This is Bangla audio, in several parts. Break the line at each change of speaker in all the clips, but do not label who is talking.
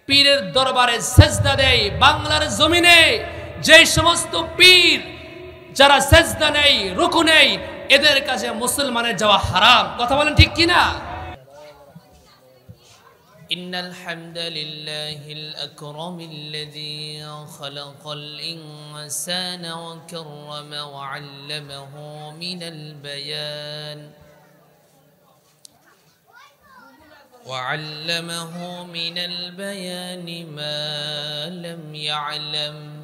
পীরের দরবারে সেজদা দেয় বাংলার জমিনে যে সমস্ত পীর যারা সেজদা নেই রুকু নেই এদের কাছে মুসলমানের যাওয়া হারাম কথা বলেন ঠিক কি না
إن الحمد لله الأكرم الذي خلق الإنسان وكرم وعلمه من البيان ما لم يعلم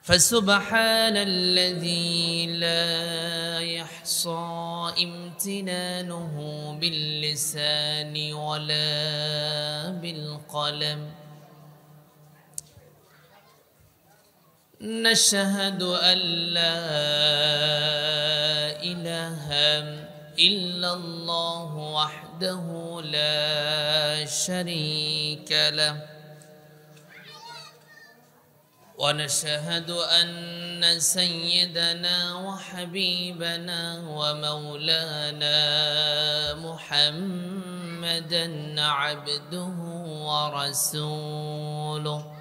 فسبحان الذي لا يحصى امتنانه باللسان ولا بالقلم نشهد أن لا إله إلا الله وحده لا شريك له ونشهد أن سيدنا وحبيبنا ومولانا محمدا عبده ورسوله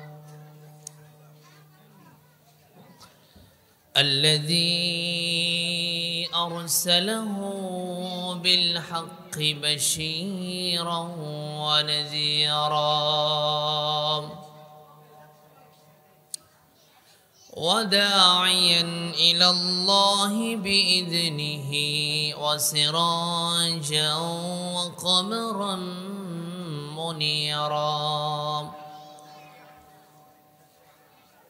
الذي أرسله بالحق بشيرا ونذيرا وداعيا إلى الله بإذنه وسراجا وقمرا منيرا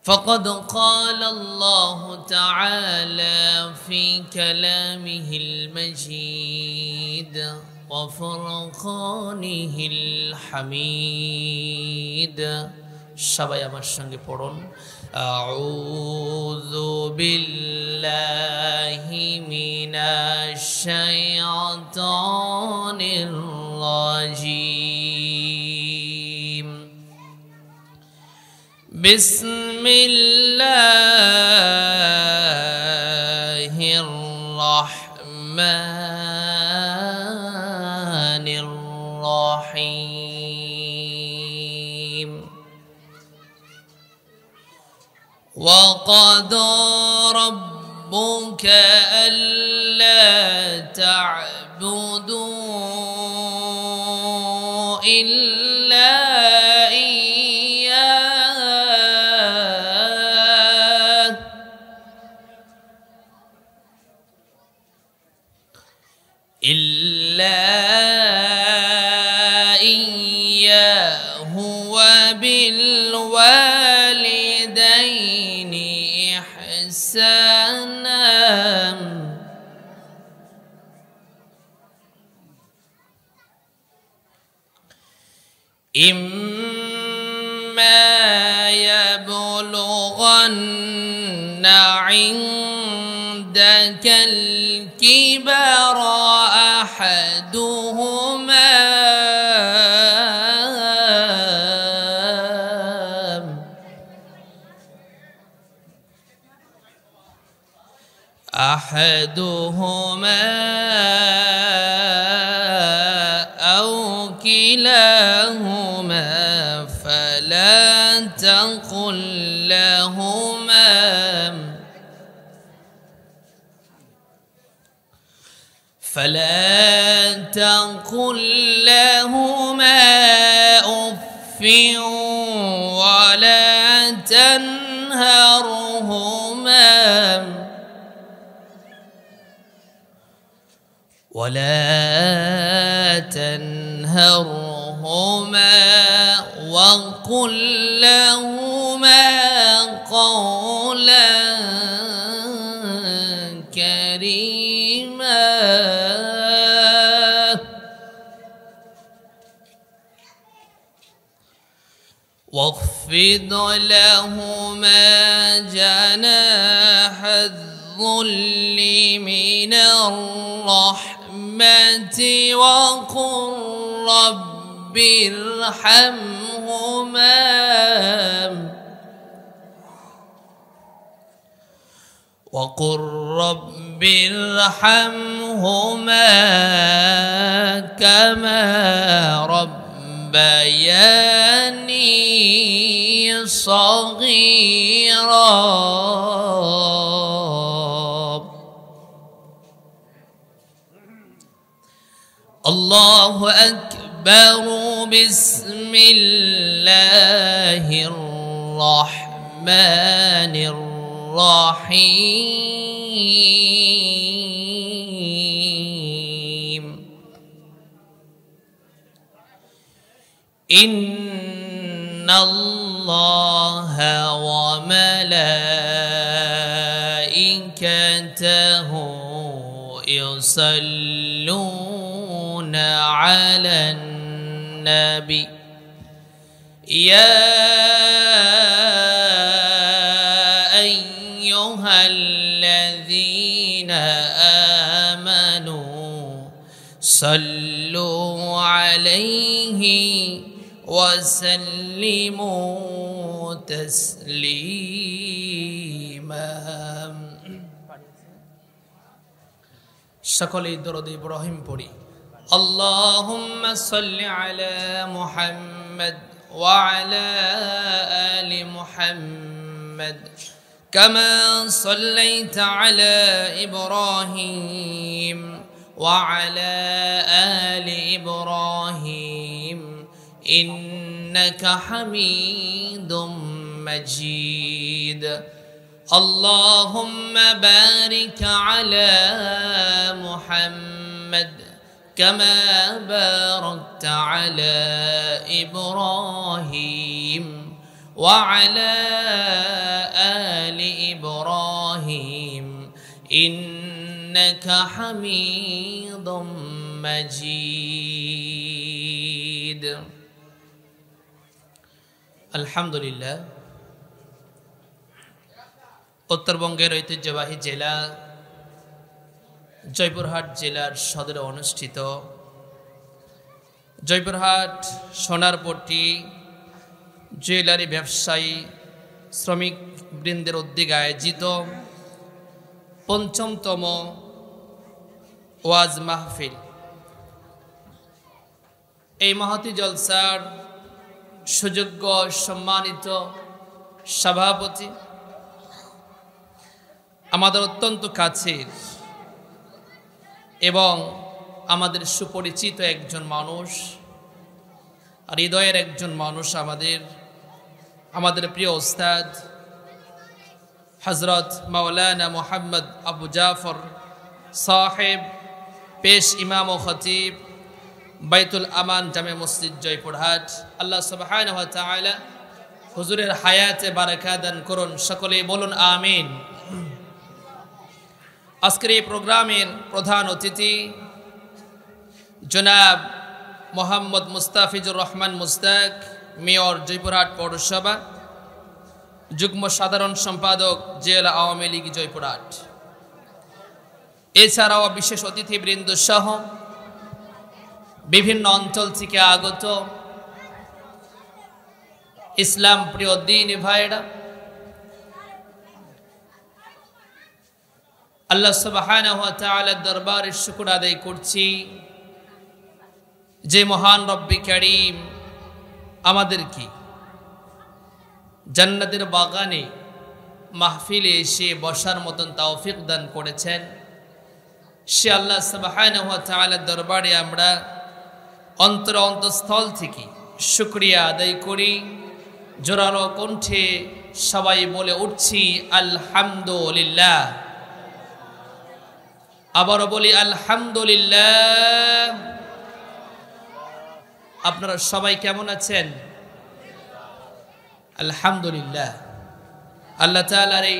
فقد قال الله تعالى في كلامه المجيد وفرقانه الحميد সবাই আমার সঙ্গে পড়ুন أعوذ بالله من الشيطان الرجيم بسم الله الرحمن الرحيم وقضى ربك ألا تعبدوا إلا إياه وبالوالدين إحسانا إما يبلغن عندك الكبر أحدهما أو كلاهما فلا تقل لهما أف ولا تنهرهما وقل لهما قولا كريما واخفض لهما جناح الذل من الرحمة وقل رب ارحمهما كما ربياني ربياني صغيرا الله أكبر بسم الله الرحمن الرحيم إن الله وملائكته يصلون على النبي يا أيها الذين آمنوا صلوا عليه وسلموا تسليما সকলেই দরুদ ইব্রাহিম পড়ি اللهم صل على محمد وعلى آل محمد كما صليت على إبراهيم وعلى آل إبراهيم إنك حميد مجيد اللهم بارك على محمد كما باركت على إبراهيم وعلى آل إبراهيم إنك حميد مجيد الحمد لله উত্তরবঙ্গের ঐতিহ্যবাহী জেলা জয়পুরহাট জেলার সদরে অনুষ্ঠিত জয়পুরহাট সোনারপট্টি জুয়েলারি ব্যবসায়ী শ্রমিক বৃন্দের উদ্যোগে আয়োজিত ৫ম ওয়াজ মাহফিল এই মহতী জলসার সুযোগ্য সম্মানিত সভাপতি আমাদের অত্যন্ত কাছের এবং আমাদের সুপরিচিত একজন মানুষ আর হৃদয়ের একজন মানুষ আমাদের প্রিয় উস্তাদ হযরত মাওলানা মুহাম্মদ আবু জাফর সাহেব পেশ ইমাম ও খতিব বাইতুল আমান জামে মসজিদ জয়পুরহাট আল্লাহ সুবহানাহু ওয়া তাআলা হুজুরের হায়াতে বারাকা দান করুন সকলেই বলুন আমিন আজকের এই প্রোগ্রামের প্রধান অতিথি জনাব মোহাম্মদ মুস্তাফিজুর রহমান মুস্তাক মেয়র জয়পুরহাট পৌরসভা যুগ্ম সাধারণ সম্পাদক জেলা আওয়ামী লীগ জয়পুরহাট এছাড়াও বিশেষ অতিথিবৃন্দ সহ বিভিন্ন অঞ্চল থেকে আগত ইসলাম প্রিয় দ্বীনি ভাইরা আল্লাহ সুবহানাহু ওয়া তাআলার দরবারে শুকর আদায় করছি যে মহান রব্বি কারীম আমাদেরকে জান্নাতের বাগানে মাহফিলে এসে বসার মতন তৌফিক দান করেছেন সে আল্লাহ সুবহানাহু ওয়া তাআলার দরবারে আমরা অন্তরস্থল থেকে শুকরিয়া আদায় করি জোরালো কণ্ঠে সবাই বলে উঠছি আলহামদুলিল্লাহ আবারও বলি আলহামদুলিল্লাহ আপনারা সবাই কেমন আছেন আলহামদুলিল্লাহ আল্লাহ তাআলার এই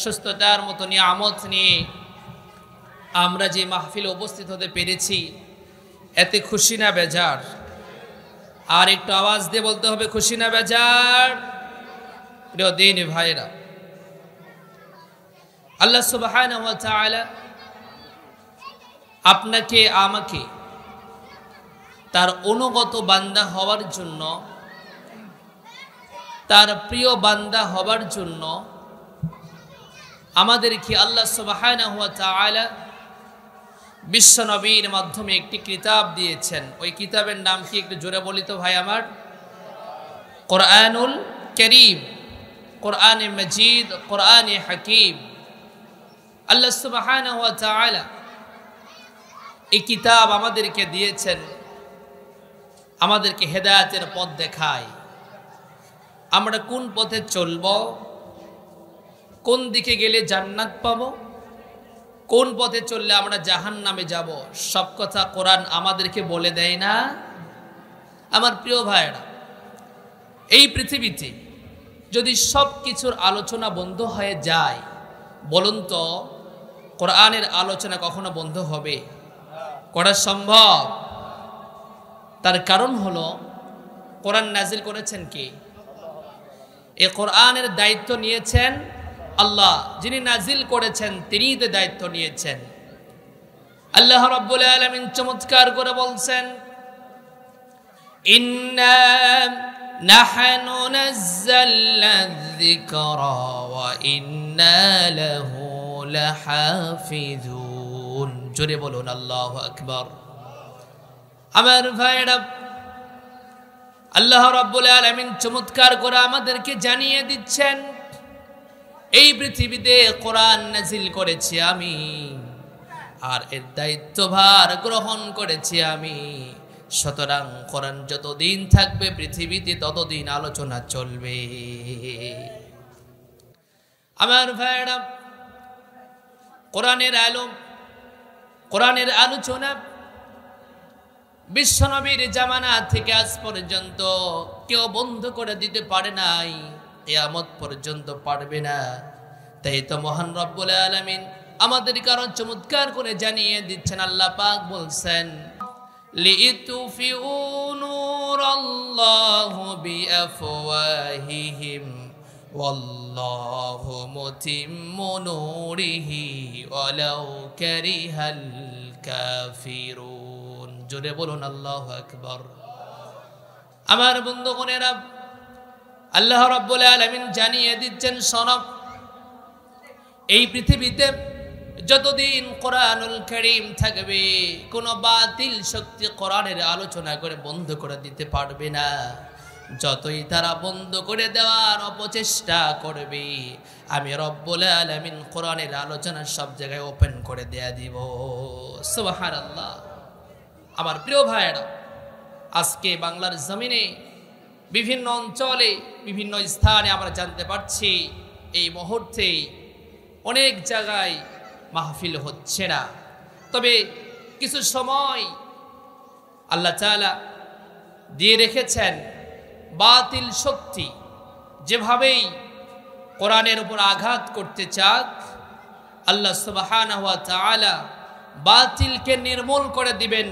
সুস্থতার মতো নিয়ামত নিয়ে আমরা যে মাহফিলে উপস্থিত হতে পেরেছি এতে খুশি না বেজার আর একটু আওয়াজ দিয়ে বলতে হবে খুশি না বেজার প্রিয় দ্বীনি ভাইরা আল্লাহ সুবহানাহু ওয়া তাআলা আপনাকে আমাকে তার অনুগত বান্দা হওয়ার জন্য তার প্রিয় বান্দা হবার জন্য আমাদেরকে আল্লাহ সুবহানাহু ওয়া তাআলা বিশ্ব নবীর মাধ্যমে একটি কিতাব দিয়েছেন। ওই কিতাবের নাম কি একটু জোরে বলি তো ভাই আমার? কোরআনুল কারীম, কোরআনে মজিদ, কোরআনে হাকিম। আল্লাহ সুবহানাহু ওয়া তাআলা এই কিতাব আমাদেরকে দিয়েছেন, আমাদেরকে হেদায়েতের পথ দেখায়। আমরা কোন পথে চলব, কোন দিকে গেলে জান্নাত পাবো, কোন পথে চললে আমরা জাহান্নামে যাব, সব কথা কোরআন আমাদেরকে বলে দেয় না? আমার প্রিয় ভাইরা, এই পৃথিবীতে যদি সব কিছুর আলোচনা বন্ধ হয়ে যায়, বলুন তো কোরআনের আলোচনা কখনো বন্ধ হবে? করা সম্ভব? তার কারণ হলো কোরআন নাজিল করেছেন কে? এই কোরআনের দায়িত্ব নিয়েছেন আল্লাহ। যিনি নাজিল করেছেন তিনিই তো দায়িত্ব নিয়েছেন। আল্লাহ রাব্বুল আলামিন চমৎকার করে বলছেন, ইন্না নাহনু নাযালনা যিকরা ওয়া ইন্না লাহু লাহাফিজুন। জোরে বলুন আল্লাহু আকবার। আমার ভাইরা, আল্লাহ রাব্বুল আলামিন চমৎকার করে আমাদেরকে জানিয়ে দিচ্ছেন, এই পৃথিবীতে কোরআন নাজিল করেছি আমি, আর এর দায়িত্বভার গ্রহণ করেছি আমি। সুতরাং কোরআন যতদিন থাকবে পৃথিবীতে ততদিন আলোচনা চলবে। আমার ভাইরা, কোরআনের আলো, কোরআনের আলোচনা বিশ্বনবীর জামানা থেকে আজ পর্যন্ত কেউ বন্ধ করে দিতে পারে নাই, কিয়ামত পর্যন্ত পারবে না। তাই তো মহান রব্বুল আলামিন আমাদের কারণ চমৎকার করে জানিয়ে দিচ্ছেন। আল্লাহ পাক বলছেন, লিতুফিউ নূরাল্লাহু বিআফওয়াহিহিম ওয়াল্লাহু মুতিম্মু নূরিহি ওয়ালাউ কারিহাল কাফিরুন। জোরে বলুন আল্লাহু আকবার। আমার বন্ধুগণেরা, আল্লাহ রাব্বুল আলামিন জানিয়ে দিচ্ছেন, শোনো, এই পৃথিবীতে যতদিন কোরআনুল কারীম থাকবে কোনো বাতিল শক্তি কোরআনের আলোচনা করে বন্ধ করে দিতে পারবে না। যতই তারা বন্ধ করে দেওয়ার অপচেষ্টা করবে, আমি রব্বুল আলামিন কোরআনের আলোচনা সব জায়গায় ওপেন করে দেয়া দিব। সুবহানাল্লাহ। আমার প্রিয় ভাইয়েরা, আজকে বাংলার জমিনে বিভিন্ন অঞ্চলে বিভিন্ন স্থানে আমরা জানতে পারছি এই মুহূর্তে অনেক জায়গায় মাহফিল হচ্ছে না। তবে কিছু সময় আল্লাহ তাআলা দিয়ে রেখেছেন, বাতিল শক্তি যেভাবেই কোরআনের উপর আঘাত করতে চাক, আল্লাহ সুবহানাহু ওয়া তাআলা বাতিলকে নির্মূল করে দিবেন।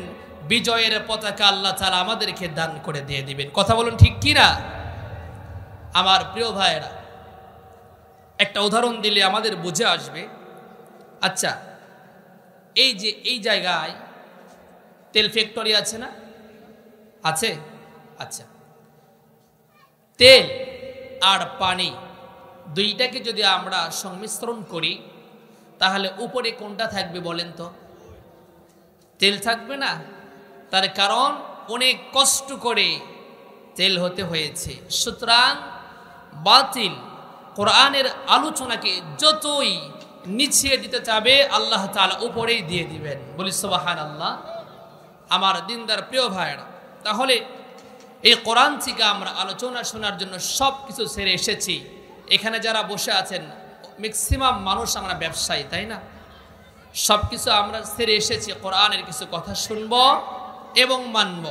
বিজয়ের পতাকা আল্লাহ তাআলা আমাদেরকে দান করে দিয়ে দিবেন। কথা বলুন ঠিক কি না? আমার প্রিয় ভাইয়েরা, একটা উদাহরণ দিলে আমাদের বুঝে আসবে। আচ্ছা, এই যে এই জায়গায় তেল ফ্যাক্টরি আছে না? আছে? আচ্ছা, তেল আর পানি দুইটাকে যদি আমরা সংমিশ্রণ করি, তাহলে উপরে কোনটা থাকবে বলেন তো? তেল থাকবে না? তার কারণ অনেক কষ্ট করে তেল হতে হয়েছে। সুতরাং বাতিল কোরআনের আলোচনাকে যতই নিচিয়ে দিতে চাবে, আল্লাহ তাআলা উপরেই দিয়ে দিবেন। বলি সুবহানাল্লাহ। আমার দিনদার প্রিয় ভাইরা, তাহলে এই কোরআন থেকে আমরা আলোচনা শোনার জন্য সব কিছু ছেড়ে এসেছি। এখানে যারা বসে আছেন ম্যাক্সিমাম মানুষ আমরা ব্যবসায়ী, তাই না? সব কিছু আমরা ছেড়ে এসেছি কোরআনের কিছু কথা শুনব এবং মানব।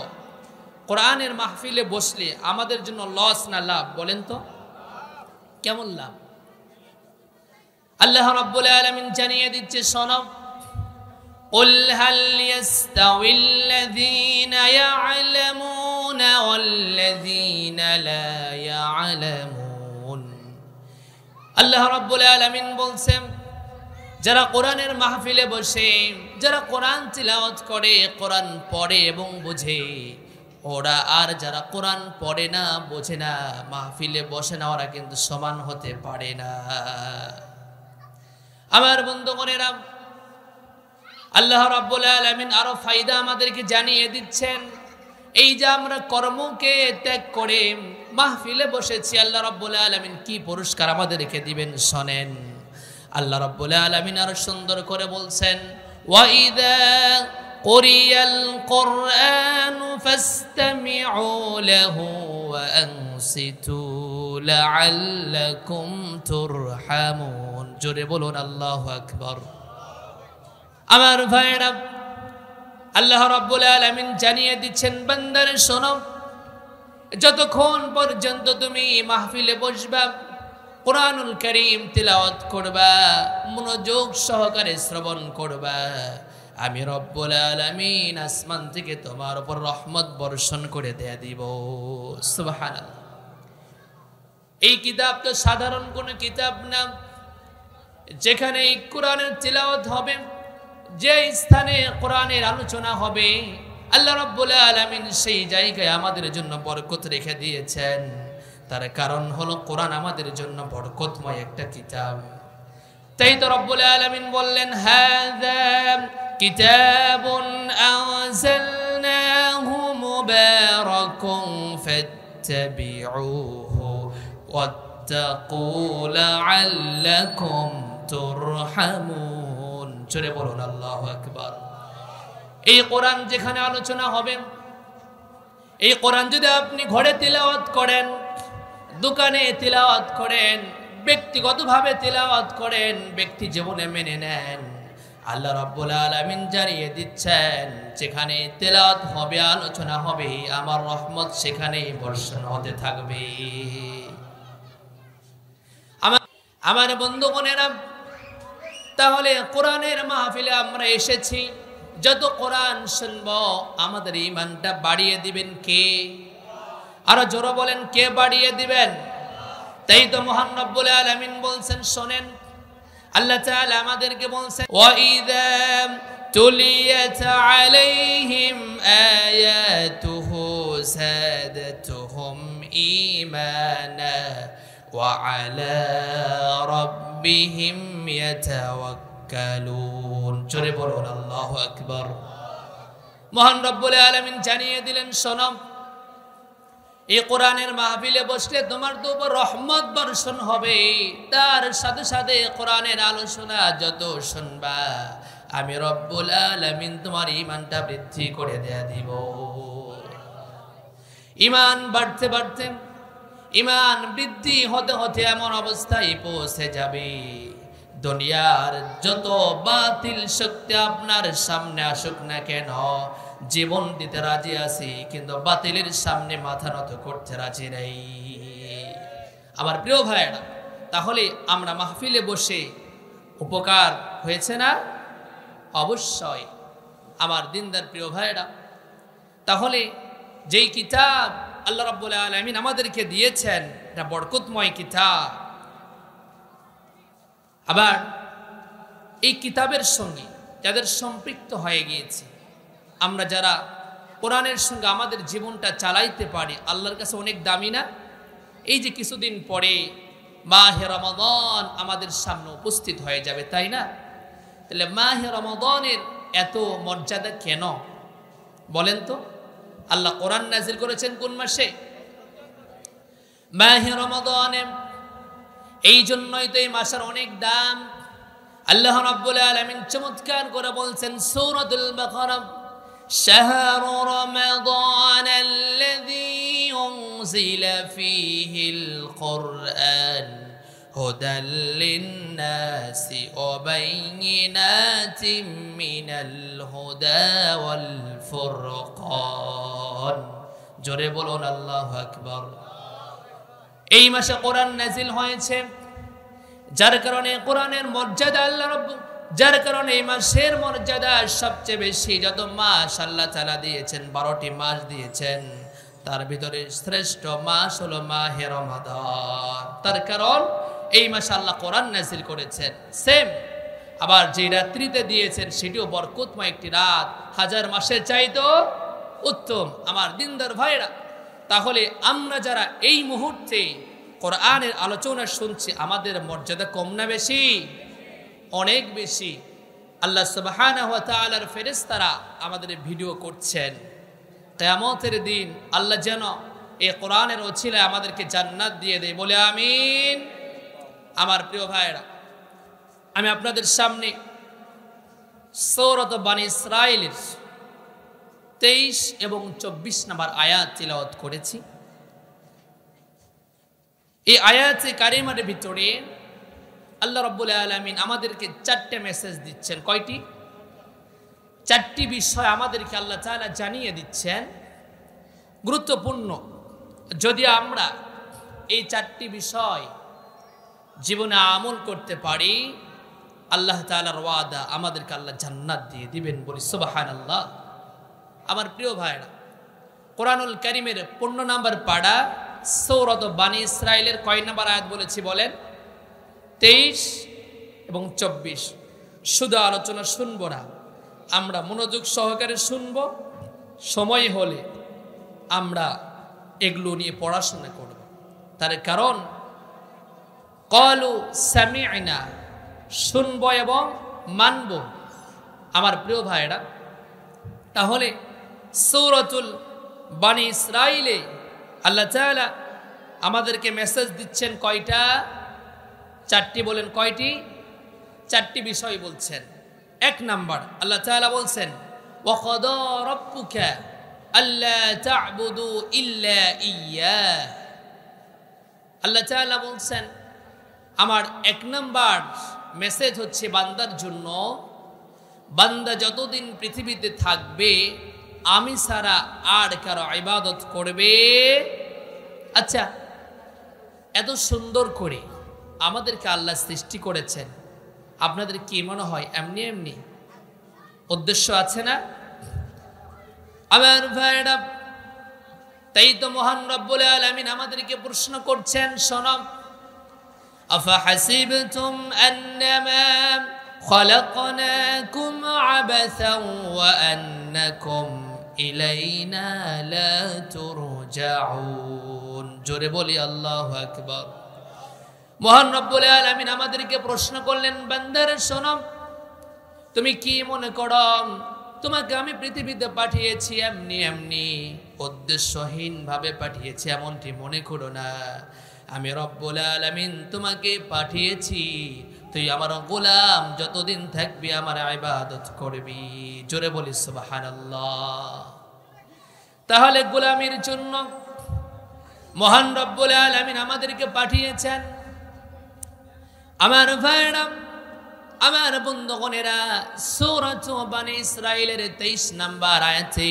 কোরআনের মাহফিলে বসলে আমাদের জন্য লস না লাভ বলেন তো? কেমন লাভ? আল্লাহ রাব্বুল আলামিন জানিয়ে দিচ্ছে, শোনো, قل هل يستوي الذين يعلمون والذين لا يعلمون। আল্লাহ রাব্বুল আলামিন বলছেন, যারা কোরআনের মাহফিলে বসে, যারা কোরআন তিলাওয়াত করে, কোরআন পড়ে এবং বোঝে, ওরা আর যারা কোরআন পড়ে না, বোঝে না, মাহফিলে বসে না, ওরা কিন্তু সমান হতে পারে না। আমার বন্ধুগণেরা, আল্লাহ রাব্বুল আলামিন আরো ফায়দা আমাদেরকে জানিয়ে দিচ্ছেন। এই যে আমরা কর্মকে ত্যাগ করে মাহফিলে বসেছি, আল্লাহ রাব্বুল আলামিন কি পুরস্কার আমাদেরকে দিবেন শোনেন। আল্লাহ রাব্বুল আলামিন আরো সুন্দর করে বলছেন, ওয়াইদা কুরিয়াল কুরআনু ফাসতামিউ লাহু ওয়া আনসিতু লাআল্লাকুম তুরহামুন। জোরে বলুন আল্লাহু আকবার। আমার ভাইরা, আল্লাহ রাব্বুল আলামিন জানিয়ে দিচ্ছেন, বান্দারে শোনো, যতক্ষণ পর্যন্ত তুমি মাহফিলে বসবা, কুরআনুল কারীম তিলাওয়াত করবা, মনোযোগ সহকারে শ্রবণ করবা, আমি রব্বুল আলামিন আসমান থেকে তোমার উপর রহমত বর্ষণ করে দেয়া দিব। সুবহানাল্লাহ। এই কিতাব তো সাধারণ কোনো কিতাব না, যেখানে এই কোরআনের তিলাওয়াত হবে, যে স্থানে কোরআনের আলোচনা হবে, আল্লাহ রাব্বুল আলামিন সেই জায়গায় আমাদের জন্য বরকত রেখে দিয়েছেন। তার কারণ হলো কোরআন আমাদের জন্য বরকতময় একটা কিতাব। তাই তো রব্বুল আলামিন বললেন, হাযা কিতাবুন আনজালনাহু মুবারাকুন ফাত্তাবিউহু ওয়াত্তাকু লাআল্লাকুম তুরহামুন। জোরে বলুন আল্লাহু আকবার। এই কোরআন যেখানে আলোচনা হবে, এই কোরআন যদি আপনি ঘরে তিলাওয়াত করেন, দোকানে তিলাওয়াত করেন, ব্যক্তিগতভাবে তিলাওয়াত করেন, ব্যক্তি জীবনে মেনে নেন, আল্লাহ রাব্বুল আলামিন জানিয়ে দিচ্ছেন, যেখানে তিলাওয়াত হবে, আলোচনা হবে, আমার রহমত সেখানেই বর্ষণ হতে থাকবে। আমার বন্ধুগণেরা, তাহলে কোরআনের মাহফিলে আমরা এসেছি, যত কোরআন শুনব আমাদের ঈমানটা বাড়িয়ে দিবেন কে? আরো জোরে বলেন, কে বাড়িয়ে দিবেন? তাই তো মহান রব্বুল আলামিন বলছেন, শোনেন, আল্লাহ তাআলা আমাদেরকে বলছেন, ওয়াইদা তুলিয়াত আলাইহিম আয়াতুহু সাদাতুহুম ঈমানা ওয়া আলা রাব্বিহিম ইয়াতাওয়াক্কালুন। জোরে বলুন আল্লাহু আকবার। মহান রব্বুল আলামিন জানিয়ে দিলেন, শোনো, এই কোরআনের মাহফিলে বসলে তোমার তো উপর রহমত বর্ষণ হবে, তার সাথে সাথে কোরআনের আলোচনা যত শুনবা, আমি রব্বুল আলামিন তোমার ঈমানটা বৃদ্ধি করে দেয়া দিব। ঈমান বাড়তে বাড়তে, ঈমান বৃদ্ধি হতে হতে এমন অবস্থায় পৌঁছে যাবে, দুনিয়ার যত বাতিল শক্তি আপনার সামনে আসুক না কেন, জীবন দিতে রাজি আছি, কিন্তু বাতিলের সামনে মাথা নত করতে রাজি নেই। আমার প্রিয় ভাইরা, তাহলে আমরা মাহফিলে বসে উপকার হয়েছে না? অবশ্যই। আমার দিনদার প্রিয় ভাইরা, তাহলে যেই কিতাব আল্লাহ রাব্বুল আলামিন আমাদেরকে দিয়েছেন, এটা বরকতময় কিতাব। আবার এই কিতাবের সঙ্গে যাদের সম্পৃক্ত হয়ে গিয়েছে, আমরা যারা কোরআনের সঙ্গে আমাদের জীবনটা চালাইতে পারি, আল্লাহর কাছে অনেক দামি না? এই যে কিছুদিন পরে মাহে রমাদান আমাদের সামনে উপস্থিত হয়ে যাবে, তাই না? তাহলে মাহে রমাদানের এত মর্যাদা কেন বলেন তো? আল্লাহ কোরআন নাজিল করেছেন কোন মাসে? মাহে রমাদানে। এই জন্যই তো এই মাসের অনেক দাম। আল্লাহ রাব্বুল আলামিন চমৎকার করে বলছেন সূরাতুল বাকারা, শাহরু রমাদান আল্লাযী উনজিলা ফীহিল কুরআন হুদাল লিন-নাসি ওয়া বাইয়িনাতিন মিনাল হুদা ওয়াল ফুরকান। জোরে বলুন আল্লাহু আকবার। এই মাসে কোরআন নাজিল হয়েছে, যার কারণে কোরআনের মর্যাদা আল্লাহ রাব্বুল, যার কারণে এই মাসের মর্যাদা সবচেয়ে বেশি। যত মাস আল্লাহ তাআলা দিয়েছেন, 12টি মাস দিয়েছেন, তার ভিতরে শ্রেষ্ঠ মাস হলো মাহে রমাদান। তার কারণ এই মাসে আল্লাহ কোরআন নাজিল করেছেন। সেম আবার যে রাত্রিতে দিয়েছেন সেটিও বরকতময় একটি রাত, 1000 মাসের চাইতেও উত্তম। আমার দিনদার ভাইরা, তাহলে আমরা যারা এই মুহূর্তে কোরআনের আলোচনা শুনছি, আমাদের মর্যাদা কম না বেশি? অনেক বেশি। আল্লাহ সুবহানাহু ওয়া তাআলার ফেরেশতারা আমাদের ভিডিও করছেন। কিয়ামতের দিন আল্লাহ যেন এই কোরআনের ওসিলায় আমাদেরকে জান্নাত দিয়ে দেয়, বলে আমিন। আমার প্রিয় ভাইরা, আমি আপনাদের সামনে সূরাত বনী ইসরাঈলের 23 এবং 24 নম্বর আয়াত তিলাওয়াত করেছি। এই আয়াতে কারিমার ভিতরে আল্লাহ রাব্বুল আলামিন আমাদেরকে 4টে মেসেজ দিচ্ছেন। কয়টি? 4টি বিষয় আমাদেরকে আল্লাহ তাআলা জানিয়ে দিচ্ছেন, গুরুত্বপূর্ণ। যদি আমরা এই 4টি বিষয় জীবনে আমল করতে পারি, আল্লাহ তাআলার ওয়াদা আমাদেরকে আল্লাহ জান্নাত দিয়ে দিবেন, বলি সুবহানাল্লাহ। আমার প্রিয় ভাইরা, কোরআনুল কারীমের 15 নম্বর পারা সূরাত বনী ইসরাঈলের কয় নম্বর আয়াত বলেছি বলেন? 23 এবং 24। শুধু আলোচনা শুনবো না, আমরা মনোযোগ সহকারে শুনব। সময় হলে আমরা এগুলো নিয়ে পড়াশোনা করব। তার কারণ ক্বালু সামি'না, শুনবো এবং মানব। আমার প্রিয় ভাইরা, তাহলে সূরাতুল বনী ইসরাঈলে আল্লাহ তাআলা আমাদেরকে মেসেজ দিচ্ছেন কয়টা? 4টি। বলেন কয়টি? 4টি বিষয় বলছেন। 1 নাম্বার, আল্লাহ তাআলা বলছেন ওয়া ক্বাদা রাব্বুকা আল্লা তা'বুদু ইল্লা ইয়্যাহ। আল্লাহ তাআলা বলছেন আমার 1 নাম্বার মেসেজ হচ্ছে বান্দার জন্য, বান্দা যতদিন পৃথিবীতে থাকবে আমি ছাড়া আর কারো ইবাদত করবে। আচ্ছা, এত সুন্দর করে আমাদেরকে আল্লাহ সৃষ্টি করেছেন, আপনাদের কি মনে হয় এমনি এমনি উদ্দেশ্য আছে না? আমার ভাইরা, তাই তো মহান রব্বুল আলামিন আমাদেরকে প্রশ্ন করছেন, শোনো, আফাহাসিবতুম আন্নামা খলাকনাকুম আবাসান ওয়া আন্নাকুম ইলাইনা লা তুরজাউন। জোরে বলি আল্লাহু আকবার। মহান রব্বুল আলামিন আমাদেরকে প্রশ্ন করলেন, বান্দারা শোনো, তুমি কি মনে করো তোমাকে আমি পৃথিবীতে পাঠিয়েছি এমনি এমনি উদ্দেশ্যহীন ভাবে পাঠিয়েছি এমনটি মনে করো না। আমি রব্বুল আলামিন তোমাকে পাঠিয়েছি, তুই আমার গোলাম, যতদিন থাকবি আমার ইবাদত করবি। জোরে বলি সুবহানাল্লাহ। তাহলে গোলামের জন্য মহান রব্বুল আলামিন আমাদেরকে পাঠিয়েছেন। আমার ভাইরা, আমার বন্ধুগণেরা, সূরাত বনী ইসরাঈলের 23 নম্বর আয়াতে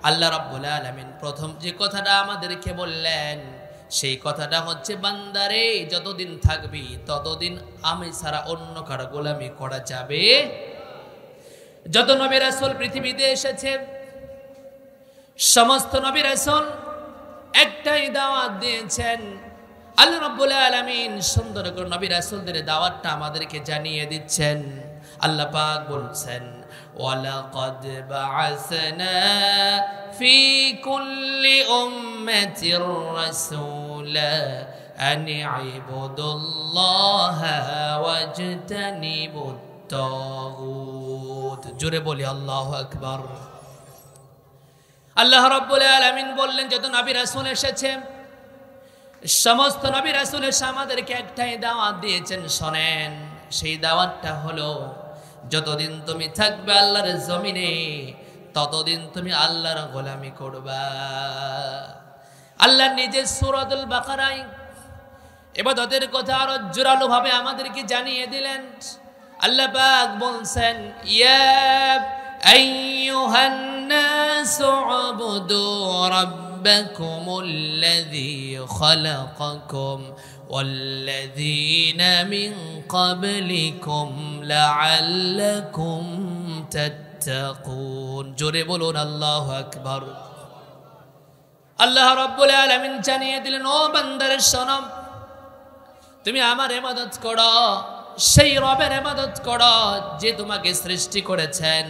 আল্লাহ রাব্বুল আলামিন প্রথম যে কথাটা আমাদেরকে বললেন, সেই কথাটা হচ্ছে, বান্দারে যতদিন থাকবি ততদিন আমি ছাড়া অন্য কারো গোলামি করা যাবে। যত নবী রাসূল পৃথিবীতে এসেছে, সমস্ত নবী রাসূল একটাই দাওয়াত দিয়েছেন। আল্লাহ রাব্বুল আলামিন সুন্দর করে নবী রাসূলদের দাওয়াতটা আমাদেরকে জানিয়ে দিচ্ছেন। আল্লাহ পাক বলছেন, ওয়ালাকাদ বা'আসনা ফি কুল্লি উম্মাতির রাসূলা আন ইবুদুল্লাহা ওয়াজতানিবুত তাগুত। জোরে বলি আল্লাহু আকবার। আল্লাহ রাব্বুল আলামিন বললেন, যত নবী রাসূল এসেছে, সমস্ত নবী রাসূল এসে আমাদেরকে একটাই দাওয়াত দিয়েছেন, শোনেন। সেই দাওয়াতটা হলো, যতদিন তুমি থাকবে আল্লাহর জমিনে ততদিন তুমি আল্লাহর গোলামি করবা। আল্লাহ নিজে সূরাতুল বাকারায় ইবাদতের কথা আরো জোরালো ভাবে আমাদেরকে জানিয়ে দিলেন। আল্লাহ পাক বলছেন, ইয়া আইয়ুহান নাসু উবুদু রাব্বাকুমুল্লাযী খালাকাকুম ওয়াল্লাযীনা মিন ক্বাবলিকুম লাআল্লাকুম তাত্তাকুন। জোরে বলুন আল্লাহু আকবার। আল্লাহ রাব্বুল আলামিন জানিয়ে দিলেন, ও বান্দারে শোনো, তুমি আমার ইবাদত করো, সেই রবের ইবাদত করো যে তোমাকে সৃষ্টি করেছেন।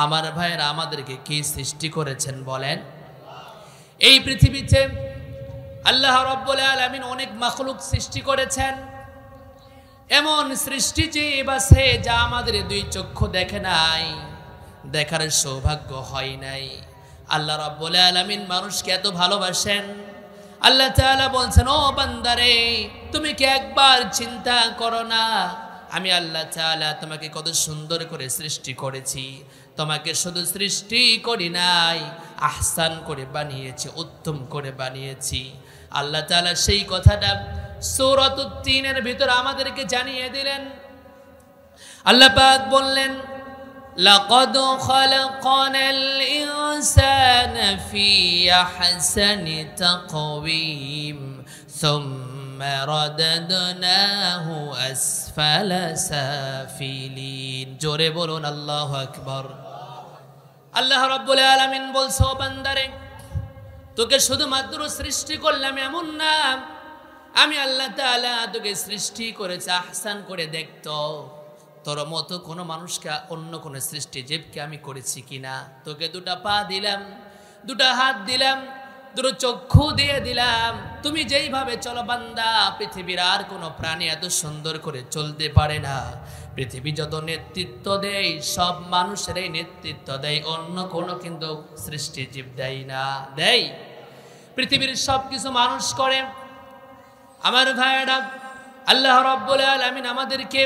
আমার ভাইরা, আমাদেরকে কি সৃষ্টি করেছেন বলেন? এই পৃথিবীতে আল্লাহ রাব্বুল আলামিন অনেক মাখলুক সৃষ্টি করেছেন। এমন সৃষ্টি জীব আছে যা আমাদের দুই চক্ষু দেখে নাই, দেখার সৌভাগ্য হয় নাই। আল্লাহ রাব্বুল আলামিন মানুষকে এত ভালোবাসেন। আল্লাহ তাআলা বলছেন, ও বান্দারে, তুমি কি একবার চিন্তা করো না আমি আল্লাহ তাআলা তোমাকে কত সুন্দর করে সৃষ্টি করেছি। তোমাকে শুধু সৃষ্টি করি নাই, আহসান করে বানিয়েছি, উত্তম করে বানিয়েছি। আল্লাহ তাআলা সেই কথাটা সূরাতুত তিনের ভিতর আমাদেরকে জানিয়ে দিলেন। আল্লাহ পাক বললেন, লাকাদ খালাকানাল ইনসানা ফি আহসানি তাকওয়িম সুম্মা রাদাদনাহু আসফালা সাফিলিন। জোরে বলুন আল্লাহু আকবার। আল্লাহ রাব্বুল আলামিন বলছো, বান্দারে, তোকে শুধুমাত্র সৃষ্টি করলাম এমন না, আমি আল্লাহ তাআলা তোকে সৃষ্টি করেছি আহসান করে দেখতো। তোর মতো কোনো মানুষকে, অন্য কোনো সৃষ্টি জীবকে আমি করেছি কিনা। তোকে দুটা পা দিলাম, দুটা হাত দিলাম, দুটো চক্ষু দিয়ে দিলাম। তুমি যেইভাবে চলো বান্দা, পৃথিবীর আর কোনো প্রাণী এত সুন্দর করে চলতে পারে না। পৃথিবী যত নেতৃত্ব দেয়, সব মানুষেরই নেতৃত্ব দেয়, অন্য কোনো কিন্তু সৃষ্টি জীব দেয় না। দেয় পৃথিবীর সব কিছু মানুষ করে। আমার ভাইয়েরা, আল্লাহ রাব্বুল আলামিন আমাদেরকে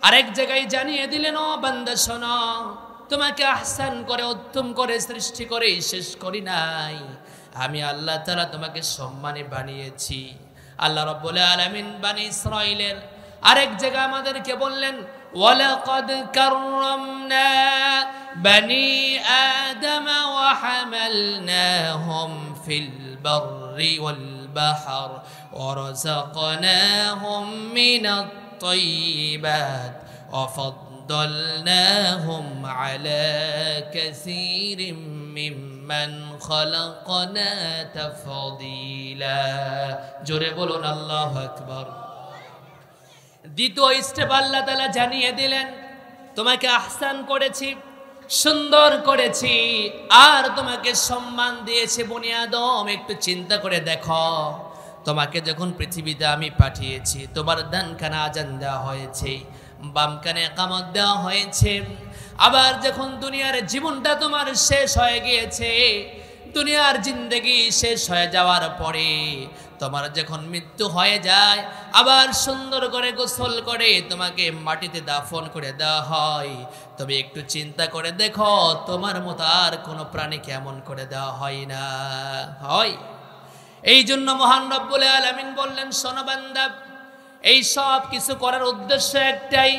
আরেক জায়গায় জানিয়ে দিলেন, ও বান্দা শোনো, তোমাকে আহসান করে, উত্তম করে সৃষ্টি করে শেষ করি নাই, আমি আল্লাহ তাআলা তোমাকে সম্মানে বানিয়েছি। আল্লাহ রাব্বুল আলামিন বনি ইসরাঈলের আরেক জায়গা আমাদেরকে বললেন, ওয়ালাকাদ কাররামনা বনি আদম ওয়া হামালনাহুম ফিল বাররি ওয়াল বাহর ওয়া রাযাকনাহুম মিনাত তাইয়্যিবাত ওয়া ফাদ্দালনাহুম আলা কাসীরিম মিম্মান খালাকনা তাফদীলা। জোরে বলুন আল্লাহু আকবার। দ্বিতীয় স্টেপ আল্লাহ তাআলা জানিয়ে দিলেন, তোমাকে আহসান করেছি, সুন্দর করেছি, আর তোমাকে সম্মান দিয়েছি। বনি আদম, একটু চিন্তা করে দেখো, তোমাকে যখন পৃথিবীতে আমি পাঠিয়েছি, তোমার ডান কানে আজান দেওয়া হয়েছে, বাম কানে ইকামত দেওয়া হয়েছে। আবার যখন দুনিয়ার জীবনটা তোমার শেষ হয়ে গিয়েছে, দুনিয়ার জিন্দেগি শেষ হয়ে যাওয়ার পরে তোমার যখন মৃত্যু হয়ে যায়, আবার সুন্দর করে গোসল করে তোমাকে মাটিতে দাফন করে দেওয়া হয়। তবে একটু চিন্তা করে দেখো, তোমার মতো আর কোনো প্রাণী কেমন করে দেওয়া হয় না, হয়। এই জন্য মহান রব্বুল আলামিন বললেন, শোনো বান্দা, এই সব কিছু করার উদ্দেশ্য একটাই।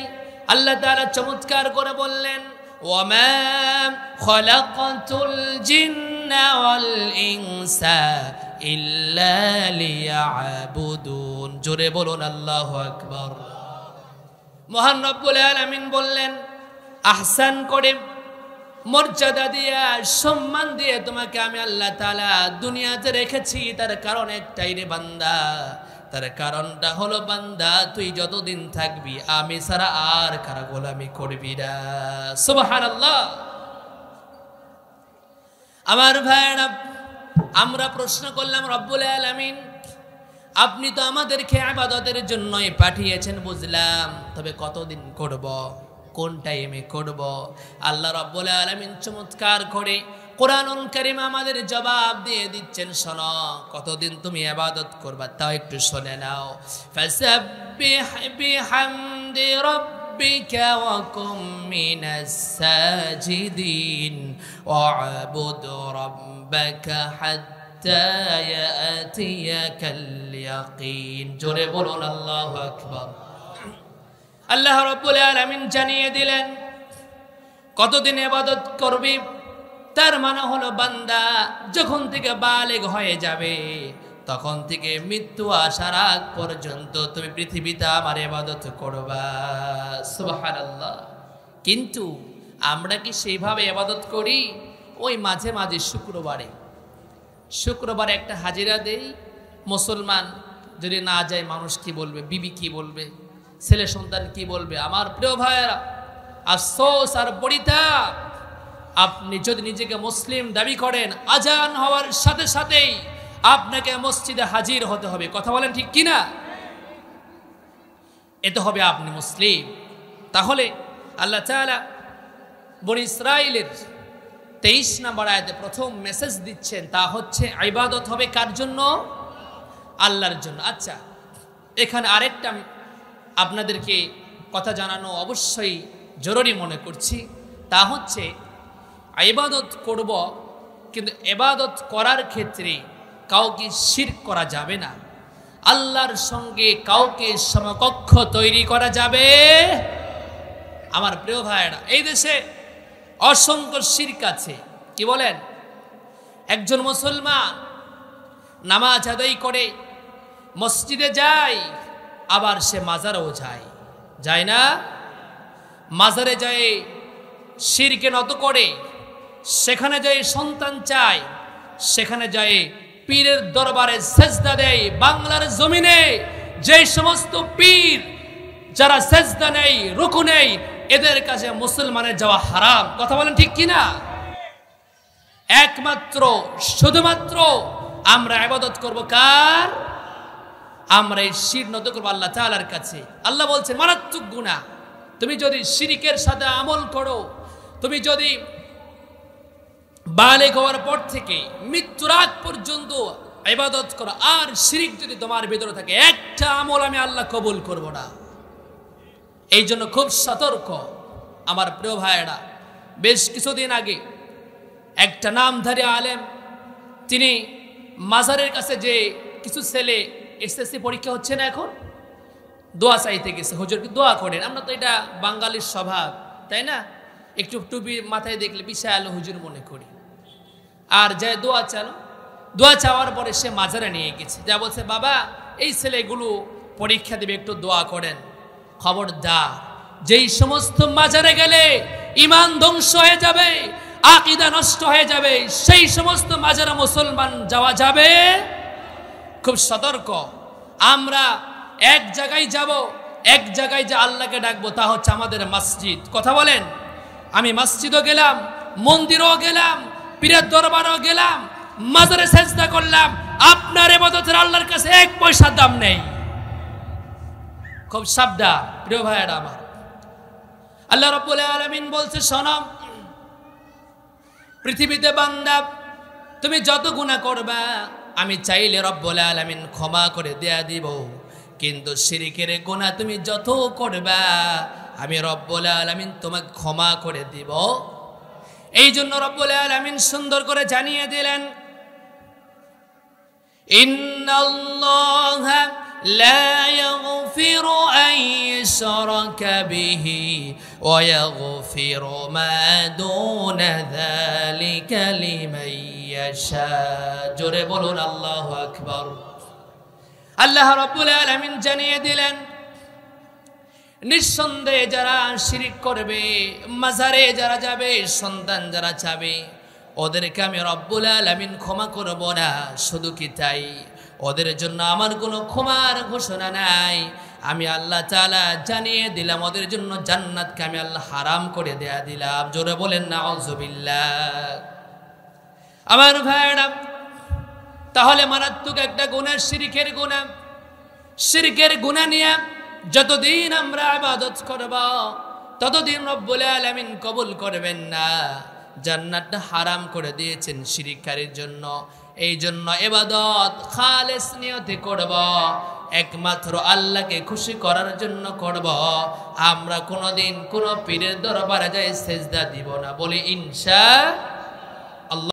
আল্লাহ তাআলা চমৎকার করে বললেন, ওয়ামা খালাকাতুল জিন্না ওয়াল ইনসা ইল্লা লিয়াবুদুন। জোরে বলুন আল্লাহু আকবার। মহান রব্বুল আলামিন বললেন, আহসান করে, মর্যাদা দিয়া, সম্মান দিয়ে তোমাকে আমি আল্লাহ তাআলা দুনিয়াতে রেখেছি। তার কারণ একটাই রে বান্দা, তার কারণটা হলো বান্দা, তুই যতদিন থাকবি আমি ছাড়া আর কারো গোলামি করবি না। সুবহানাল্লাহ। আমার ভাইরা, আমরা প্রশ্ন করলাম, রব্বুল আলামিন আপনি তো আমাদেরকে ইবাদতের জন্যই পাঠিয়েছেন, বুঝলাম, তবে কতদিন করব, কোন টাইমে করব? আল্লাহ রাব্বুল আলামিন চমৎকার করে কোরআনুল কারীম আমাদের জবাব দিয়ে দিচ্ছেন, শোনো, কতদিন তুমি ইবাদত করবা তাও একটু শুনে নাও। ফাসাব্বিহ বিহামদি রাব্বিকা ওয়া কুম মিনাস সাজিদিন ওয়া'বুদ রাব্বাকা হাত্তা ইয়াতিয়াকাল ইয়াকিন। জোরে বলুন আল্লাহু আকবার। আল্লাহ রাব্বুল আলামিন জানিয়ে দিলেন, কতদিন ইবাদত করবি, তার মানে হলো বান্দা যখন থেকে বালেগ হয়ে যাবে, তখন থেকে মৃত্যু আসার আগ পর্যন্ত তুমি পৃথিবীতে আমার ইবাদত করবা। সুবহানাল্লাহ। কিন্তু আমরা কি সেইভাবে ইবাদত করি? ওই মাঝে মাঝে শুক্রবারে একটা হাজিরা দেই। মুসলমান যদি না যায়, মানুষ কি বলবে, বিবি কি বলবে, ছেলে সন্তান কি বলবে? আমার প্রিয় ভাইয়েরা, আফসোস আর পরিতাপ, আপনি যদি নিজেকে মুসলিম দাবি করেন, আজান হওয়ার সাথে সাথেই আপনাকে মসজিদে হাজির হতে হবে। কথা বলেন ঠিক কিনা?
এতে হবে আপনি মুসলিম। তাহলে আল্লাহ তাআলা বনী ইসরাইলের 23 নম্বর আয়াতে প্রথম মেসেজ দিচ্ছেন, তা হচ্ছে ইবাদত হবে কার জন্য? আল্লাহর জন্য। আচ্ছা, এখানে আরেকটা আপনাদেরকে কথা জানানো অবশ্যই জরুরি মনে করছি, তা হচ্ছে ইবাদত করব, কিন্তু ইবাদত করার ক্ষেত্রে কাউকে শিরক করা যাবে না, আল্লাহর সঙ্গে কাউকে সমকক্ষ তৈরি করা যাবে। আমার প্রিয় ভাইয়েরা, এই দেশে অসংখ্য শিরক আছে। কি বলেন? একজন মুসলমান নামাজ আদায় করে, মসজিদে যায়, আবার সে মাজারেও যায় না? মাজারে যায় শিরকে নত করে, সেখানে যায় সন্তান চায়, সেখানে যায় পীরের দরবারে সেজদা দেয়। বাংলার জমিনে যে সমস্ত পীর যারা সেজদা নেই, রুকু নেই, এদের কাছে মুসলমানের যাওয়া হারাম। কথা বলেন ঠিক কিনা? একমাত্র শুধুমাত্র আমরা ইবাদত করব কার? আমরা এই শির নত করব আল্লাহ তাআলার কাছে। আল্লাহ বলছেন মারাত্মক গুনাহ। তুমি যদি শিরকের সাথে আমল করো, তুমি যদি বালেগ হওয়ার পর থেকে মৃত্যুর আগ পর্যন্ত ইবাদত করো, আর শিরক যদি তোমার ভিতরে থাকে, একটা আমল আমি আল্লাহ কবুল করব না। এই জন্য খুব সতর্ক আমার প্রিয় ভাইয়েরা। বেশ কিছুদিন আগে একটা নামধারী আলেম, তিনি মাজারের কাছে যে কিছু ছেলে এসএসসি পরীক্ষা হচ্ছে না এখন, দোয়া চাইতে গেছে, হুজুরকে দোয়া করেন। আমরা তো এটা বাঙালির স্বভাব, তাই না? একটু টুপি মাথায় দেখলে বিশাল হুজুর মনে করি। আর যায় দোয়া চাওয়ার পরে সে মাজারে নিয়ে গেছে, যা বলছে বাবা এই ছেলেগুলো পরীক্ষা দেবে, একটু দোয়া করেন। খবরদার, যেই সমস্ত মাজারে গেলে ঈমান ধ্বংস হয়ে যাবে, আকীদা নষ্ট হয়ে যাবে, সেই সমস্ত মাজারে মুসলমান যাওয়া যাবে। খুব সতর্ক। আমরা এক জায়গায় যাব, এক জায়গায় যে আল্লাহকে ডাকবো, তা হচ্ছে আমাদের মসজিদ। কথা বলেন? আমি মসজিদও গেলাম, মন্দিরও গেলাম, পীরের দরবারও গেলাম, মাজারে সেজদা করলাম, আপনার ইবাদতের আল্লাহর কাছে 1 পয়সার দাম নেই। খুব সাবধান প্রিয় ভাইয়েরা আমার। আল্লাহ রাব্বুল আলামিন বলছে, শোনো, পৃথিবীতে বান্দা তুমি যত গুনাহ করবা, আমি চাইলে রব্বুল আলামিন ক্ষমা করে দেয়া দিব, কিন্তু শিরকের গুনাহ তুমি যত করবা, আমি রব্বুল আলামিন তোমাকে ক্ষমা করে দিব। এই জন্য রব্বুল আলামিন সুন্দর করে জানিয়ে দিলেন, ইন্নাল্লাহা লা ইয়াগফিরু আন ইউশরাকা বিহি ওয়া ইয়াগফিরু মা দুনা যালিকা লিমান ইয়াশা। জোরে বলুন আল্লাহু আকবার। আল্লাহ রাব্বুল আলামিন জানিয়ে দিলেন, নিঃসন্দেহে যারা শিরক করবে, মাজারে যারা যাবে, সন্তান যারা চাবে, ওদেরকে আমি রব্বুল আলামিন ক্ষমা করব না। শুধু কি তাই, ওদের জন্য আমার কোনো ক্ষমার ঘোষণা নাই। আমি আল্লাহ তাআলা জানিয়ে দিলাম, ওদের জন্য জান্নাতকে আমি আল্লাহ হারাম করে দেয়া দিলাম। জোরে বলেন নাউযুবিল্লাহ। আমার ভাইরা, তাহলে মারাত্মক একটা গুনাহ শিরকের গুনাহ। শিরকের গুনাহ নিয়ে যতদিন আমরা ইবাদত করব, ততদিন রব্বুল আলামিন কবুল করবেন না। জান্নাতটা হারাম করে দিয়েছেন শিরককারীর জন্য। এই জন্য ইবাদত খালেস নিয়তে করব, একমাত্র আল্লাহকে খুশি করার জন্য করব। আমরা কোনোদিন কোনো পীরের দরবারে যাই সেজদা দিব না, বলি ইনশাআল্লাহ।